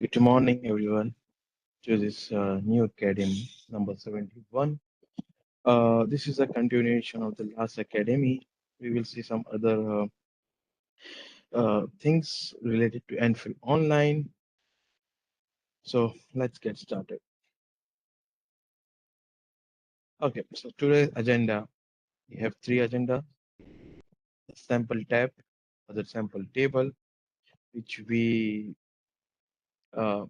Good morning, everyone, to this new academy number 71. This is a continuation of the last academy. We will see some other things related to Nfield Online. So let's get started. Okay, so today's agenda, we have three agenda: the sample tab, the sample table, which we uh,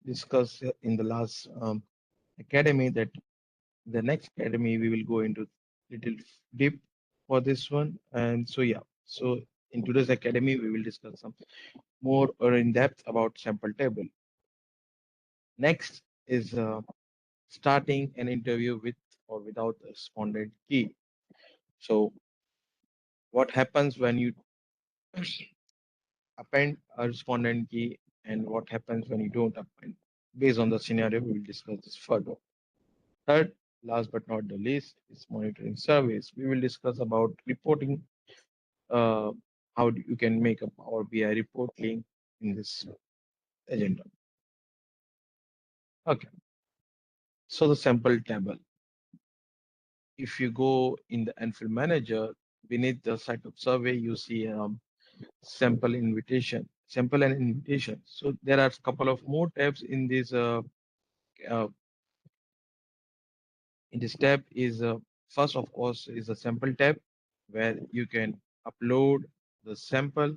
discussed in the last academy. That the next academy we will go into little deep for this one. And so yeah, so in today's academy we will discuss some more or in depth about sample table. Next is starting an interview with or without a respondent key. So what happens when you append a respondent key, and what happens when you don't append? Based on the scenario, we will discuss this further. Third, last but not the least, is monitoring surveys. We will discuss about reporting, uh, you can make a Power BI report link in this agenda. Okay, so the sample table. If you go in the Nfield Manager, beneath the setup survey, you see sample invitation, sample and invitation. So there are a couple of more tabs in this. Uh, in this tab is first, of course, is a sample tab where you can upload the sample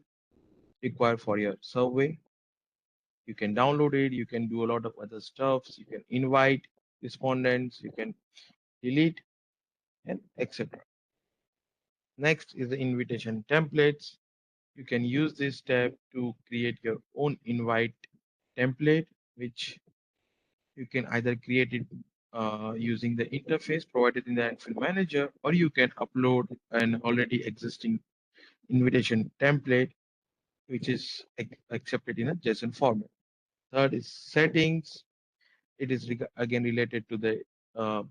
required for your survey. You can download it. You can do a lot of other stuffs. You can invite respondents. You can delete and etc. Next is the invitation templates. You can use this tab to create your own invite template, which you can either create it using the interface provided in the Nfield Manager, or you can upload an already existing invitation template, which is accepted in a JSON format. Third is settings. It is again related to the uh,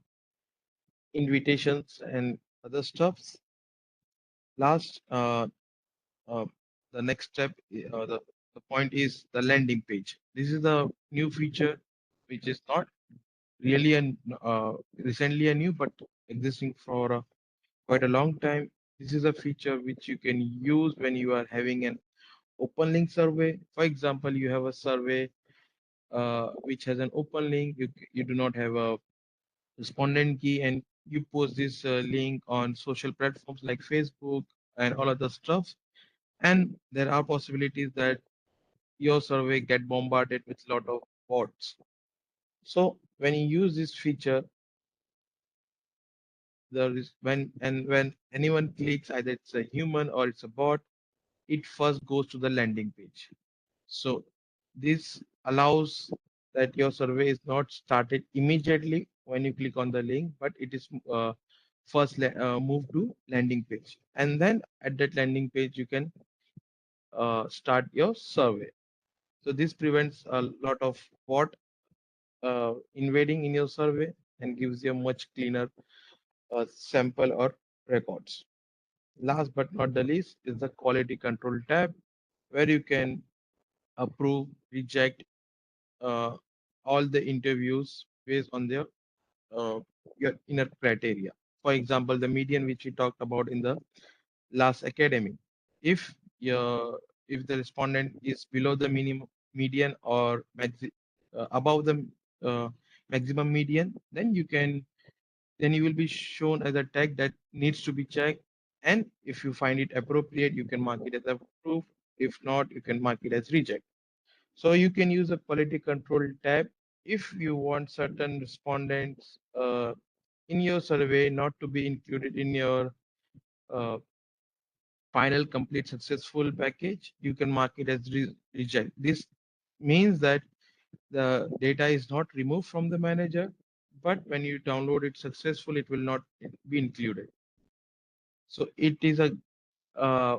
invitations and other stuffs. Last, uh, the next step, the point is the landing page. This is the new feature, which is not really an recently a new, but existing for quite a long time. This is a feature which you can use when you are having an open link survey. For example, you have a survey which has an open link. You do not have a respondent key, and you post this link on social platforms like Facebook and all other stuff, and there are possibilities that your survey get bombarded with a lot of bots. So when you use this feature, there is when anyone clicks, either it's a human or it's a bot, it first goes to the landing page. So this allows that your survey is not started immediately when you click on the link, but it is first moved to landing page, and then at that landing page you can start your survey. So this prevents a lot of bot invading in your survey and gives you a much cleaner sample or records. Last but not the least is the quality control tab, where you can approve, reject uh, all the interviews based on uh, your inner criteria. For example, the median which we talked about in the last academy. If your if the respondent is below the minimum median or above the uh, maximum median, then you will be shown as a tag that needs to be checked. And if you find it appropriate, you can mark it as approved. If not, you can mark it as reject. So you can use a quality control tab if you want certain respondents in your survey not to be included in your uh, final complete successful package. You can mark it as reject. This means that the data is not removed from the manager, but when you download it successful, it will not be included. So it is uh,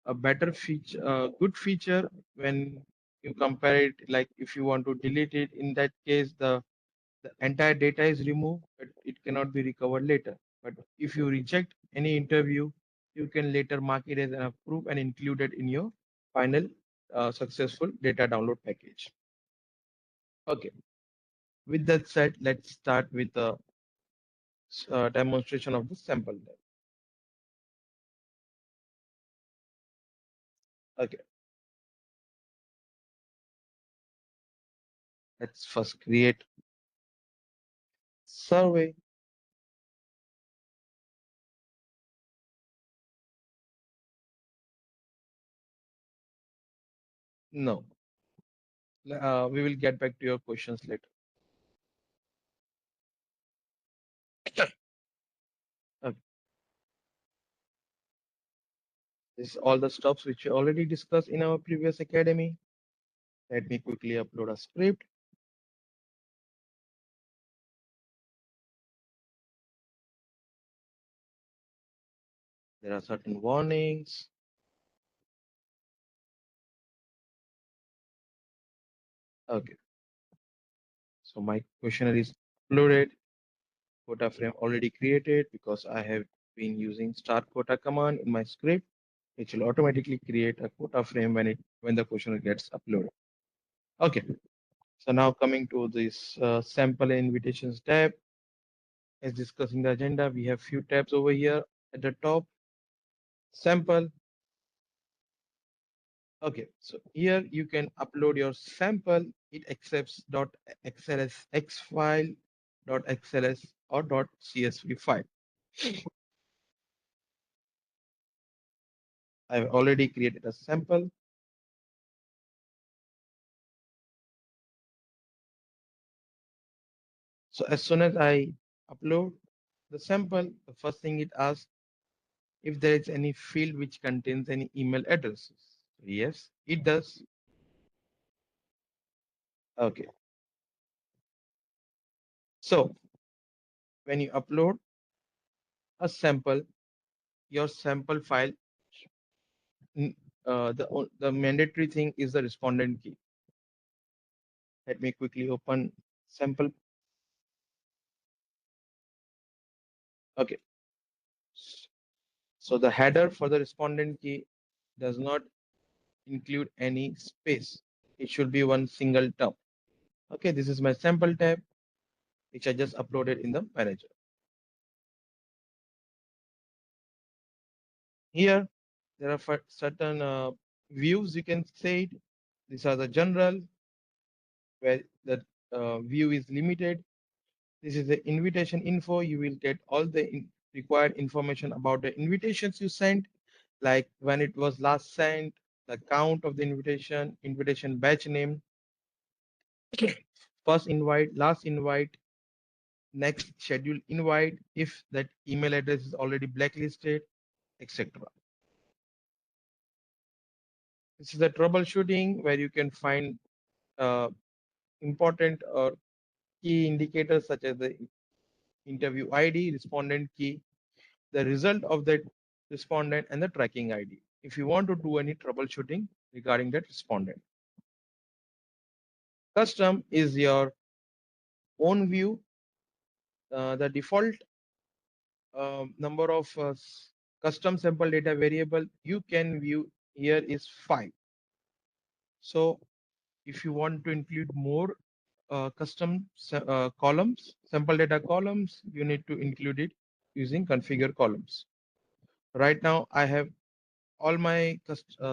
a better feature, good feature when you compare it. Like if you want to delete it, in that case, the entire data is removed, but it cannot be recovered later. But if you reject any interview, you can later mark it as an approved and include it in your final successful data download package. Okay. With that said, let's start with the demonstration of the sample tab. Okay. Let's first create survey. No, we will get back to your questions later. Okay. This is all the stuffs which we already discussed in our previous academy. Let me quickly upload a script. There are certain warnings. Okay. So my questionnaire is uploaded. Quota frame already created because I have been using start quota command in my script, which will automatically create a quota frame when the questionnaire gets uploaded. Okay. So now coming to this sample invitations tab, as discussed in the agenda, we have few tabs over here at the top. Sample. Okay, so here you can upload your sample. It accepts .xls x file, .xls or .csv file. I've already created a sample. So as soon as I upload the sample, the first thing it asks if there is any field which contains any email addresses. Yes, it does. Okay. So when you upload a sample, your sample file, mm, the mandatory thing is the respondent key. Let me quickly open sample. Okay. So the header for the respondent key does not include any space. It should be one single term. Okay, this is my sample tab, which I just uploaded in the manager. Here, there are certain views, you can say it. These are the general, where the view is limited. This is the invitation info. You will get all the required information about the invitations you sent, like when it was last sent, the count of the invitation, invitation batch name, first invite, last invite, next scheduled invite, if that email address is already blacklisted, etc. This is the troubleshooting where you can find uh, important or key indicators such as the interview ID, respondent key, the result of that respondent, and the tracking ID. If you want to do any troubleshooting regarding that respondent. Custom is your own view. The default number of custom sample data variable you can view here is 5. So if you want to include more custom columns, sample data columns, you need to include it using configure columns. Right now, I have all my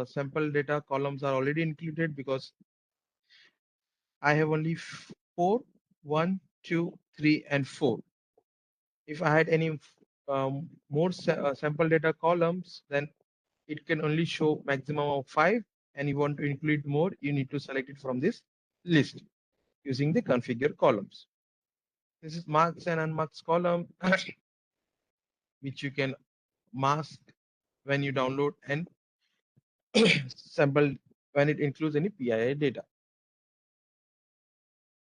sample data columns are already included because I have only 4, 1, 2, 3, and 4. If I had any more sample data columns, then it can only show maximum of 5, and you want to include more, you need to select it from this list using the configure columns. This is marks and unmarked column, which you can mask when you download and sample when it includes any PII data.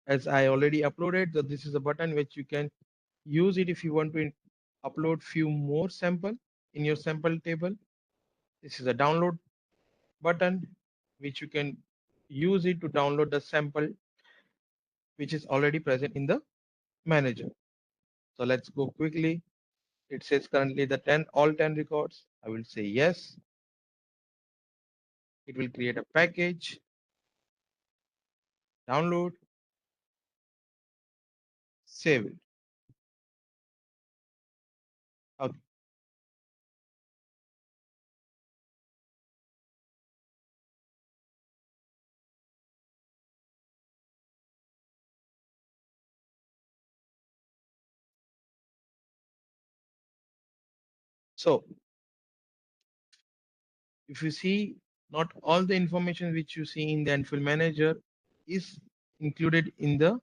As I already uploaded, so this is a button which you can use it if you want to upload few more sample in your sample table. This is a download button which you can use it to download the sample which is already present in the manager. So let's go quickly. It says currently the all 10 records. I will say yes. It will create a package, download. save it. Okay. So if you see, not all the information which you see in the Nfield Manager is included in the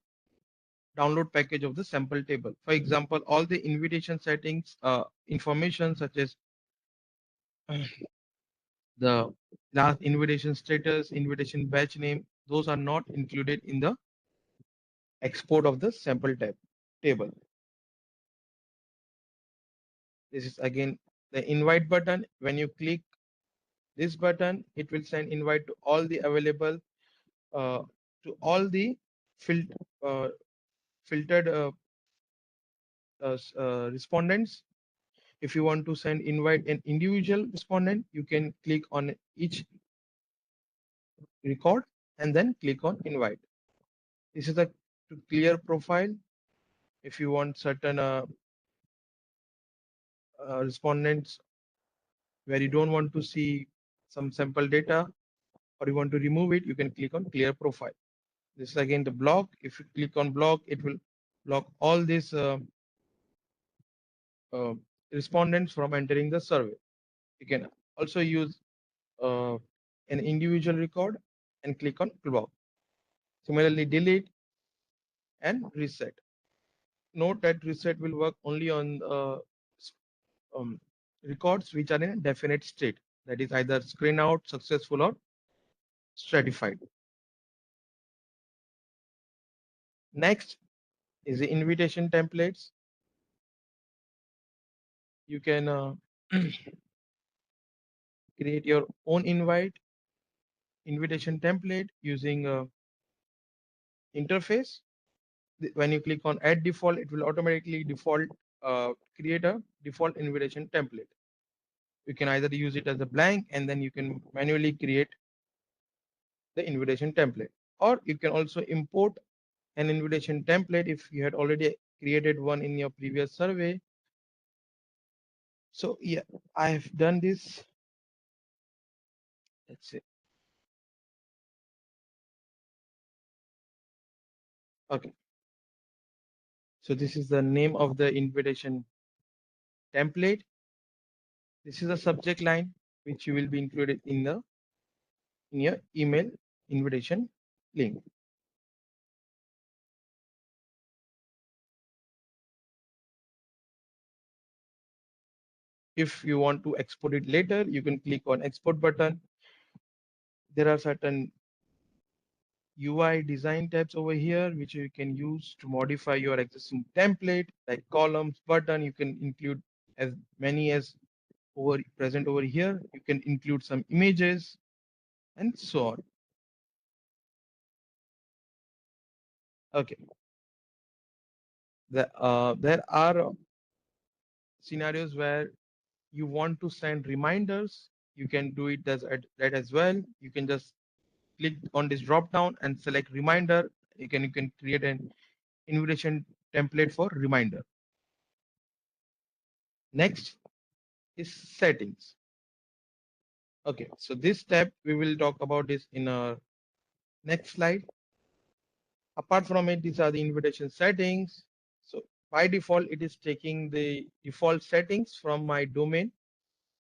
download package of the sample table. For example, all the invitation settings, information such as the last invitation status, invitation batch name, those are not included in the export of the sample table. This is again the invite button. When you click this button, it will send invite to all the available, uh, to all the fil uh, filtered respondents. If you want to send invite an individual respondent, you can click on each record and then click on invite. This is a to clear profile. If you want certain respondents where you don't want to see some sample data or you want to remove it, you can click on clear profile. This is again the block. If you click on block, it will block all these uh, respondents from entering the survey. You can also use uh, an individual record and click on block. Similarly, delete and reset. Note that reset will work only on um, records which are in a definite state, that is either screen out, successful, or stratified. Next is the invitation templates. You can create your own invitation template using interface. When you click on add default, it will automatically create a default invitation template. You can either use it as a blank and then you can manually create the invitation template, or you can also import an invitation template if you had already created one in your previous survey. So yeah, I have done this. Let's see. Okay. So this is the name of the invitation template. This is a subject line which you will be included in your email invitation link. If you want to export it later, you can click on export button. There are certain UI design tabs over here which you can use to modify your existing template, like columns, button. You can include as many as present over here. You can include some images and so on. Okay. There are scenarios where you want to send reminders. You can do it that as well. You can just click on this drop down and select reminder. You can create an invitation template for reminder. Next is settings. Okay, so this tab we will talk about this in our next slide. Apart from it, these are the invitation settings. So by default, it is taking the default settings from my domain.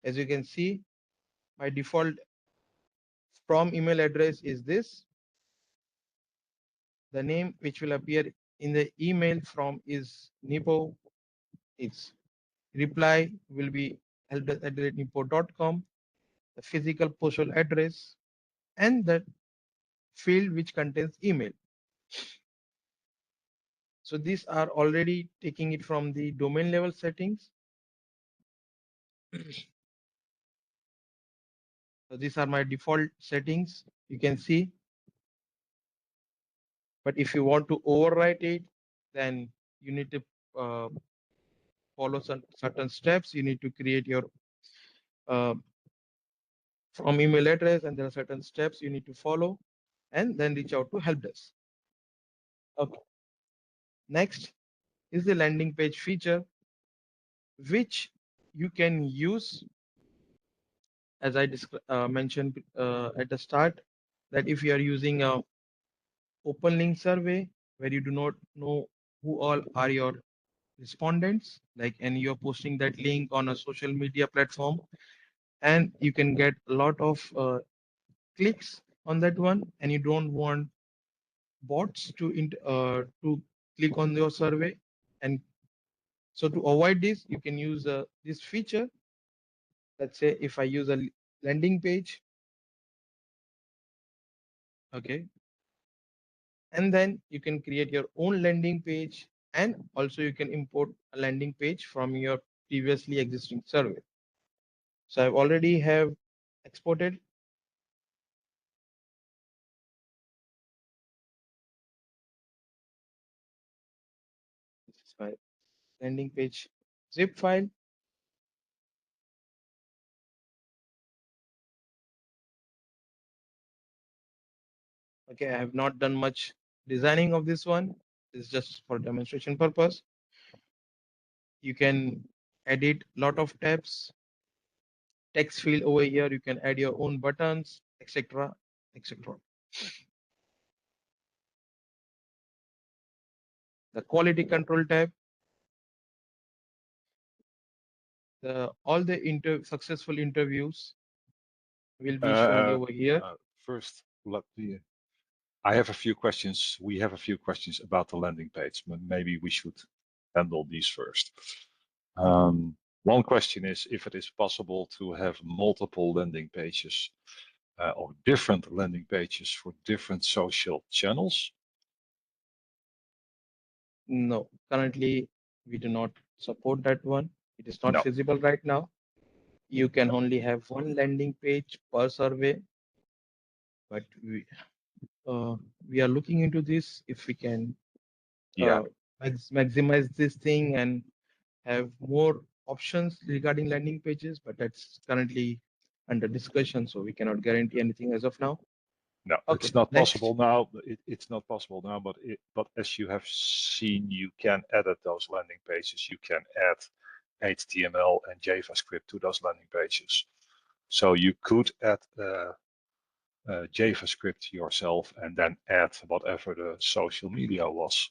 As you can see, my default from email address is this. The name which will appear in the email from is NIPO. Its reply will be helpdesk@nipo.com, the physical postal address, and the field which contains email. So these are already taking it from the domain level settings. So these are my default settings, you can see. But if you want to overwrite it, then you need to uh, follow some certain steps. You need to create your uh, from email address, and there are certain steps you need to follow, and then reach out to help desk. Okay. Next is the landing page feature, which you can use, as I mentioned at the start, that if you are using a open link survey where you do not know who all are your respondents, like, and you're posting that link on a social media platform, and you can get a lot of clicks on that one, and you don't want bots to click on your survey. And so to avoid this, you can use this feature. Let's say if I use a landing page, okay, and then you can create your own landing page, and also you can import a landing page from your previously existing survey. So I've already have exported. This is my landing page zip file. Okay, I have not done much designing of this one. It's just for demonstration purpose. You can edit lot of tabs, text field over here. You can add your own buttons, etc., etc. The quality control tab, all the successful interviews will be shown over here. First, I have a few questions. We have a few questions about the landing page, but maybe we should handle these first. One question is if it is possible to have multiple landing pages or different landing pages for different social channels. No, currently we do not support that one. It is not feasible right now. You can only have one landing page per survey, but we are looking into this if we can maximize this thing and have more options regarding landing pages, but that's currently under discussion, so we cannot guarantee anything as of now. No, okay, it's not possible now. It's not possible now, but as you have seen, you can edit those landing pages. You can add HTML and JavaScript to those landing pages. So you could add JavaScript yourself and then add whatever the social media was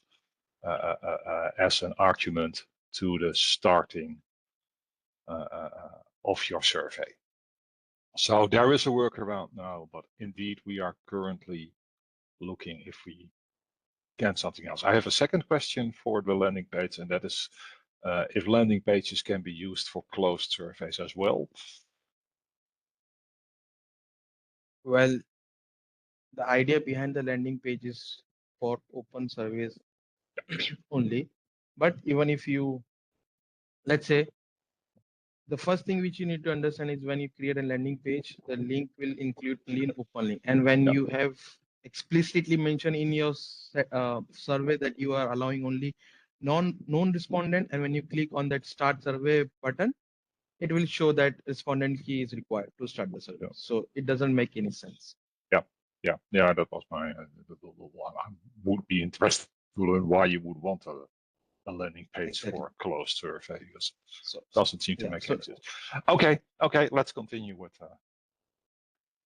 as an argument to the starting of your survey. So there is a workaround now, but indeed we are currently looking if we can something else. I have a second question for the landing page, and that is if landing pages can be used for closed surveys as well. Well, the idea behind the landing page is for open surveys only. But even if you, let's say, the first thing which you need to understand is when you create a landing page, the link will include clean open link. And when you have explicitly mentioned in your survey that you are allowing only non respondent, and when you click on that start survey button, it will show that respondent key is required to start the survey. So it doesn't make any sense. Yeah. That was my. I would be interested to learn why you would want a landing page for a closed survey, because it doesn't seem to make any sense. Okay, let's continue with.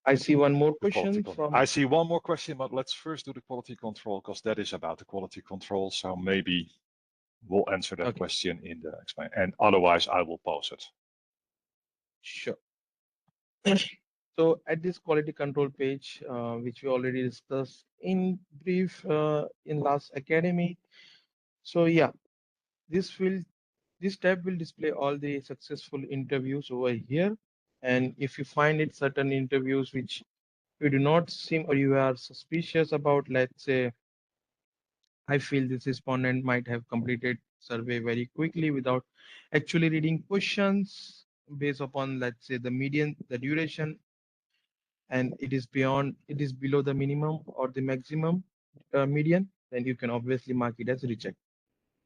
I see one more question from. I see one more question, but let's first do the quality control, because that is about the quality control. So maybe we'll answer that question in the explain, and otherwise I will pose it. Sure. So at this quality control page, which we already discussed in brief in last academy. So yeah, this tab will display all the successful interviews over here. And if you find it certain interviews which you do not seem or you are suspicious about, let's say, I feel this respondent might have completed survey very quickly without actually reading questions based upon, let's say, the duration, and it is below the minimum or the maximum median, then you can obviously mark it as reject.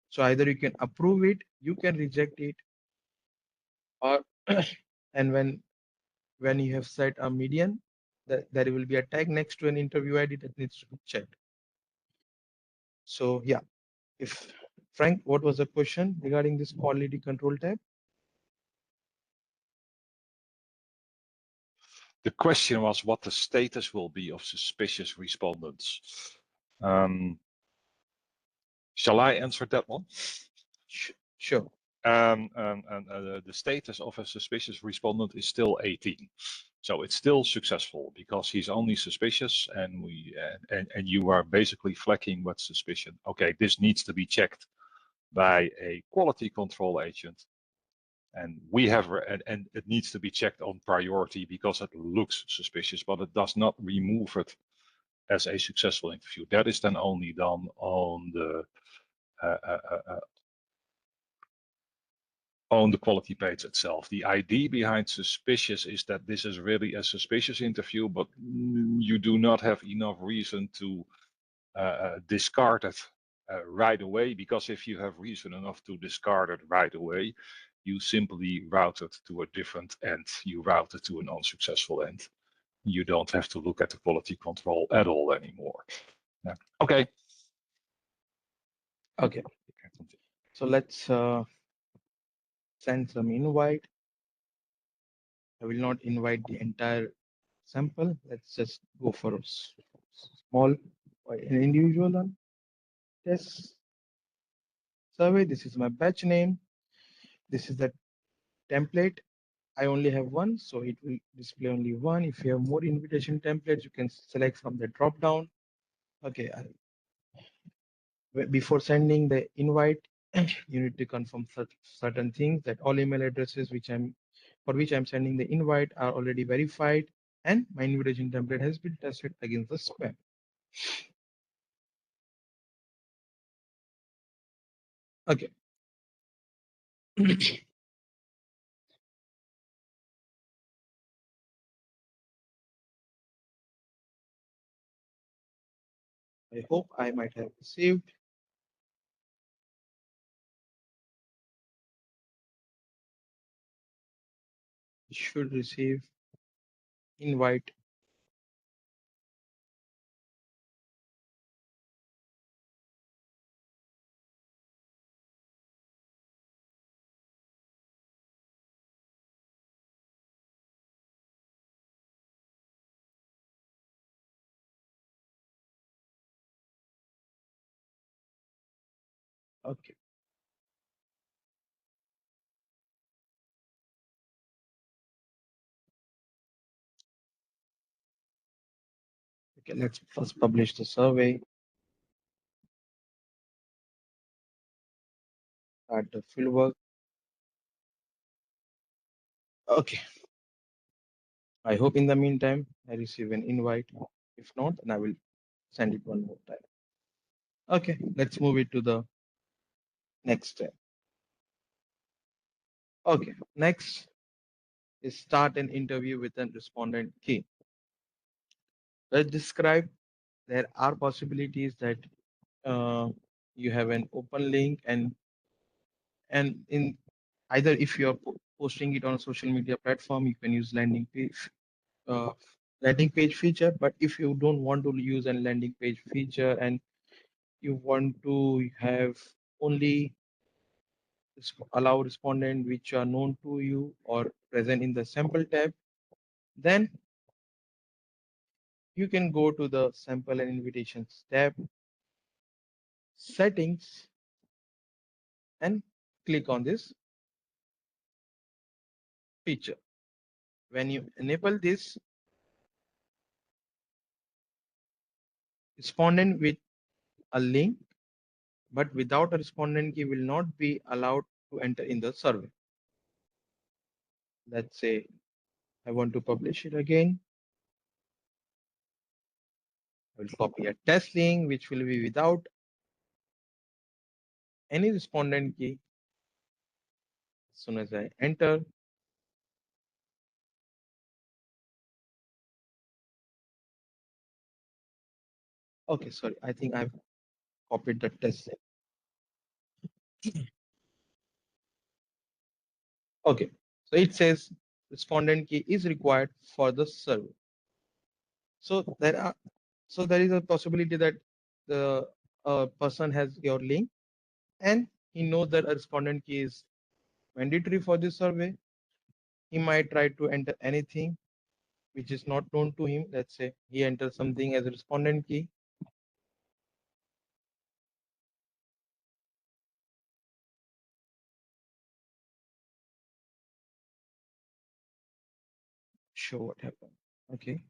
So either you can approve it, you can reject it, or and when you have set a median, there will be a tag next to an interview ID that needs to be checked. So yeah, if Frank, what was the question regarding this quality control tab? The question was what the status will be of suspicious respondents. Shall I answer that one? Sure. The status of a suspicious respondent is still 18. So it's still successful because he's only suspicious, and you are basically flagging what's suspicion. Okay, this needs to be checked by a quality control agent, and and it needs to be checked on priority because it looks suspicious, but it does not remove it as a successful interview. That is then only done on the quality page itself. The idea behind suspicious is that this is really a suspicious interview, but you do not have enough reason to discard it right away, because if you have reason enough to discard it right away, you simply route it to a different end. You route it to an unsuccessful end. You don't have to look at the quality control at all anymore. Yeah. Okay. Okay. So let's send some invite. I will not invite the entire sample. Let's just go for a small or an individual one. Test survey. This is my batch name. This is the template. I only have one, so it will display only one. If you have more invitation templates, you can select from the drop down. Okay. Before sending the invite, you need to confirm certain things, that all email addresses for which I'm sending the invite are already verified, and my invitation template has been tested against the spam. Okay. I hope I might have received. Should receive invite. Okay. Okay, let's first publish the survey. Start the field work. Okay. I hope in the meantime I receive an invite. If not, then I will send it one more time. Okay, let's move it to the next step. Okay, next is start an interview with a respondent key. Let's describe, there are possibilities that you have an open link, and in either if you are posting it on a social media platform, you can use landing page feature. But if you don't want to use a landing page feature and you want to have only allow respondent which are known to you or present in the sample tab, then you can go to the sample and invitations tab, settings, and click on this feature. When you enable this, respondent with a link but without a respondent key will not be allowed to enter in the survey. Let's say I want to publish it again. I will copy a test link which will be without any respondent key. As soon as I enter, okay, sorry, I think I've copied the test link. Okay, so it says respondent key is required for the survey. So there is a possibility that the person has your link and he knows that a respondent key is mandatory for this survey, he might try to enter anything which is not known to him. Let's say he enters something as a respondent key. Show what happened. Okay.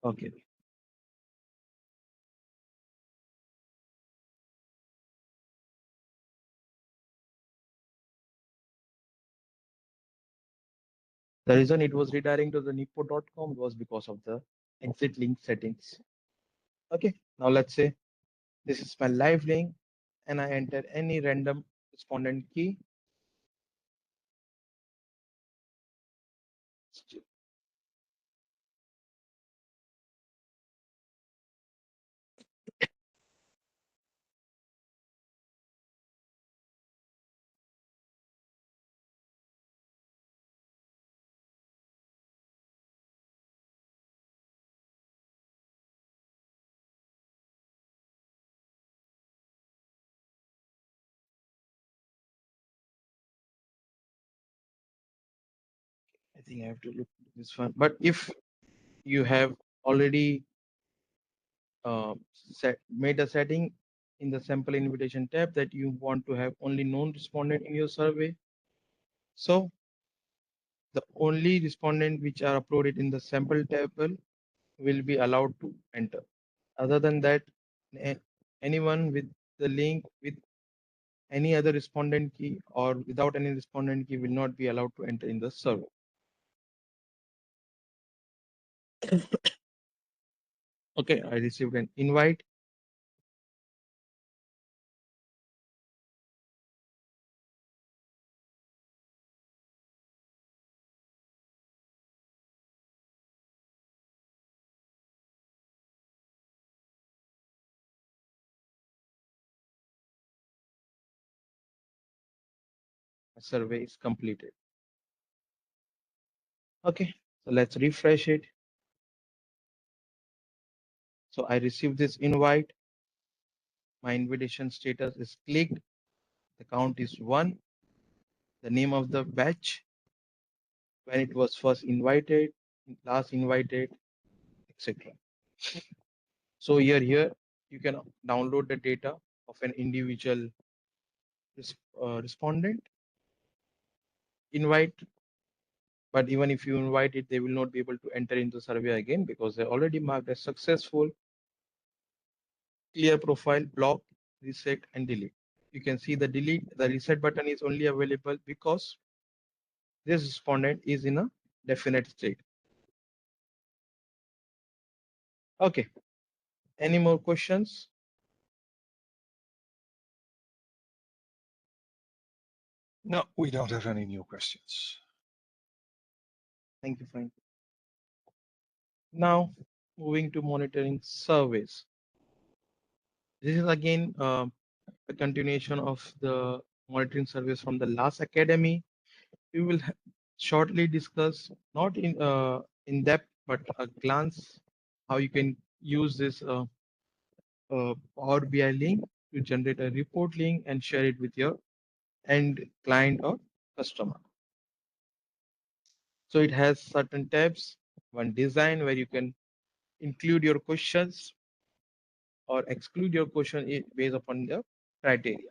Okay. The reason it was redirecting to the NIPO.com was because of the exit link settings. Okay. Now let's say this is my live link and I enter any random respondent key. I think I have to look at this one. But if you have already made a setting in the sample invitation tab that you want to have only known respondent in your survey, so the only respondent which are uploaded in the sample table will be allowed to enter. Other than that, anyone with the link with any other respondent key or without any respondent key will not be allowed to enter in the server. Okay, I received an invite. A survey is completed. Okay, so let's refresh it. So I received this invite. My invitation status is clicked. The count is 1. The name of the batch, when it was first invited, last invited, etc. So here you can download the data of an individual respondent, invite, but even if you invite it, they will not be able to enter into survey again because they're already marked as successful. Clear profile, block, reset, and delete. You can see the reset button is only available because this respondent is in a definite state. Okay. Any more questions? No, we don't have any new questions. Thank you, Frank. Now, moving to monitoring surveys. This is again a continuation of the monitoring surveys from the last academy. We will shortly discuss, not in depth, but a glance, how you can use this Power BI link to generate a report link and share it with your end client or customer. So it has certain tabs. One, design, where you can include your questions or exclude your question based upon the criteria.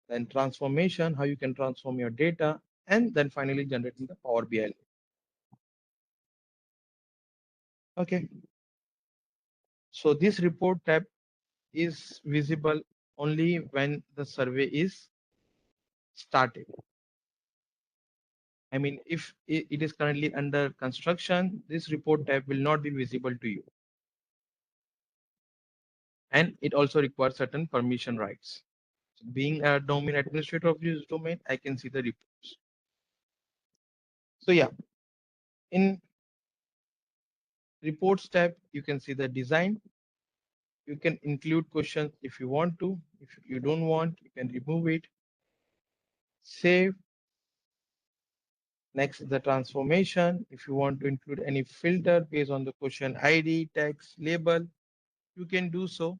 Then transformation, how you can transform your data, and then finally generating the Power BI. Okay. So this report tab is visible only when the survey is started. I mean, if it is currently under construction, this report tab will not be visible to you. And it also requires certain permission rights. Being a domain administrator of this domain, I can see the reports. So yeah, in reports tab, you can see the design. You can include questions if you want to. If you don't want, you can remove it. Save. Next, the transformation. If you want to include any filter based on the question ID, text, label, you can do so.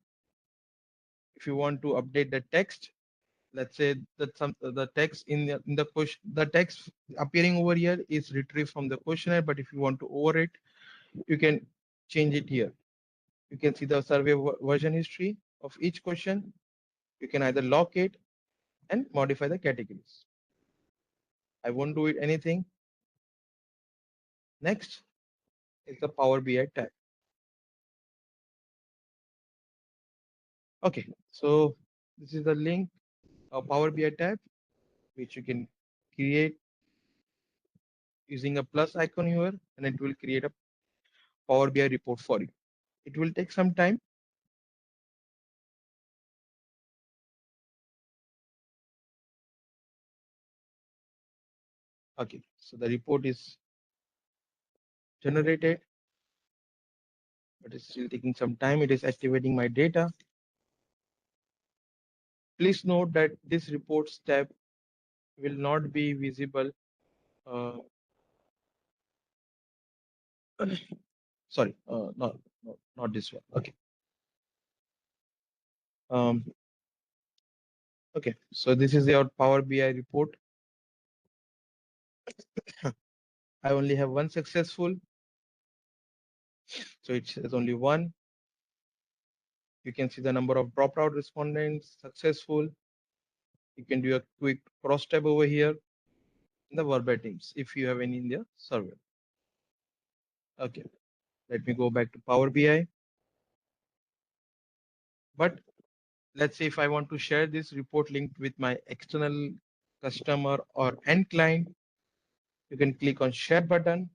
If you want to update the text, let's say that the text in the question, the text appearing over here is retrieved from the questionnaire, but if you want to over it, you can change it here. You can see the survey version history of each question. You can either lock it and modify the categories. I won't do it anything. Next is the Power BI tab. Okay, so this is the link of Power BI tab, which you can create using a plus icon here, and it will create a Power BI report for you. It will take some time. Okay, so the report is generated, but it's still taking some time. It is activating my data. Please note that this reports tab will not be visible. Sorry, not this one. Okay. Um, okay, so this is your Power BI report. I only have one successful, so it says only one. You can see the number of dropped out respondents successful. You can do a quick cross tab over here in the verbatims if you have any in the survey. Okay, let me go back to Power BI. But let's say if I want to share this report linked with my external customer or end client, you can click on share button.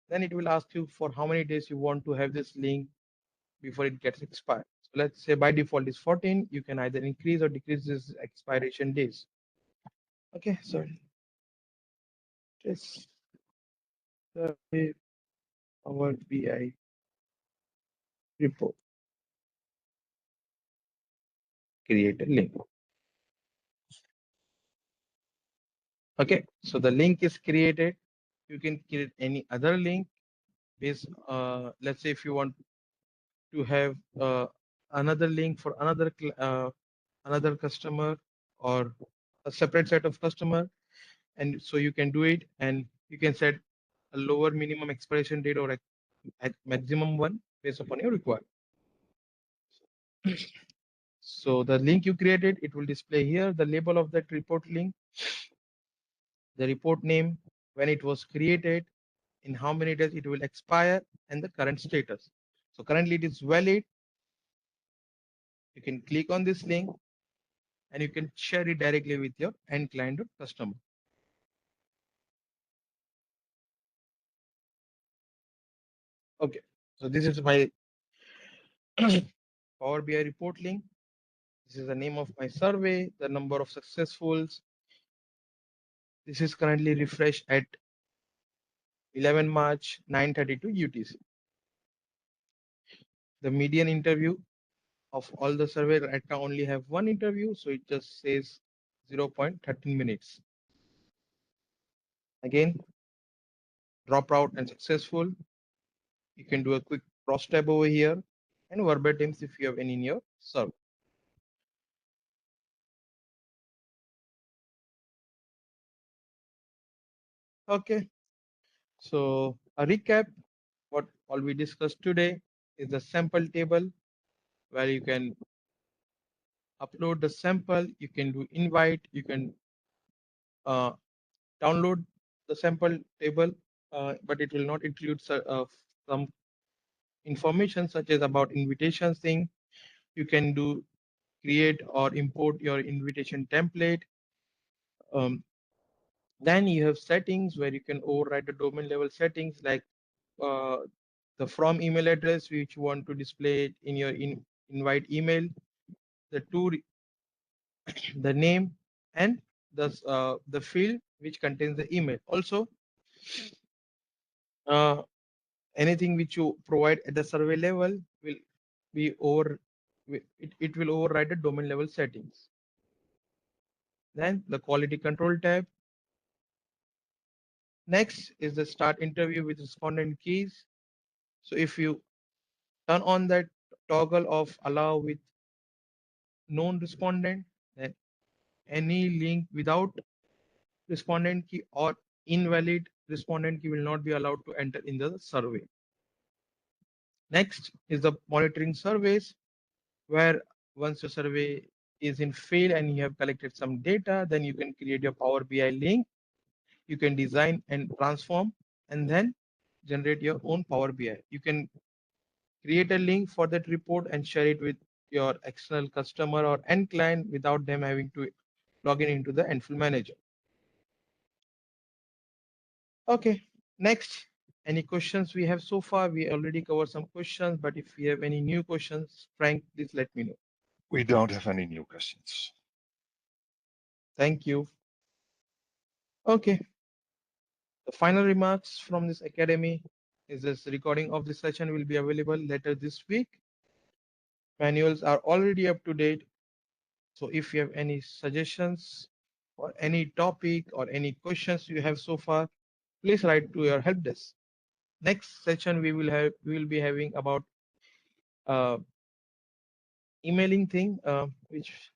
Then it will ask you for how many days you want to have this link before it gets expired. So let's say by default is 14. You can either increase or decrease this expiration days. Okay, sorry. Just the Power BI report. Create a link. Okay, so the link is created. You can create any other link based, let's say if you want to have another link for another customer or a separate set of customer, and so you can do it, and you can set a lower minimum expiration date or a maximum one based upon your requirement. So the link you created, it will display here the label of that report link, the report name, when it was created, in how many days it will expire, and the current status. So currently it is valid. You can click on this link and you can share it directly with your end client or customer. Okay, so this is my Power BI report link. This is the name of my survey, the number of successfuls. This is currently refreshed at 11 March 9:32 UTC. The median interview of all the survey right now only have one interview, so it just says 0.13 minutes. Again, drop out and successful. You can do a quick cross tab over here and verbatims if you have any in your survey. Okay, so a recap, what all we discussed today is the sample table where you can upload the sample, you can do invite, you can uh, download the sample table, but it will not include some information such as about invitations thing. You can do create or import your invitation template. Um, then you have settings where you can override the domain level settings like uh, the from email address which you want to display it in your invite email, the to the name, and the field which contains the email. Also, uh, anything which you provide at the survey level will be over. It will override the domain level settings. Then the quality control tab. Next is the start interview with respondent keys. So if you turn on that toggle of allow with known respondent, then any link without respondent key or invalid respondent key will not be allowed to enter in the survey. Next is the monitoring surveys, where once your survey is in field and you have collected some data, then you can create your Power BI link. You can design and transform and then generate your own Power BI. You can create a link for that report and share it with your external customer or end client without them having to log in into the Nfield manager. Okay, next, any questions we have so far? We already covered some questions, but if you have any new questions, Frank, please let me know. We don't have any new questions. Thank you. Okay, the final remarks from this academy is this recording of this session will be available later this week. Manuals are already up to date. So if you have any suggestions or any topic or any questions you have so far, please write to your help desk. Next session we will be having about uh, emailing thing, which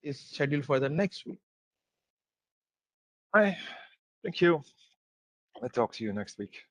is scheduled for the next week. Hi, thank you. I'll talk to you next week.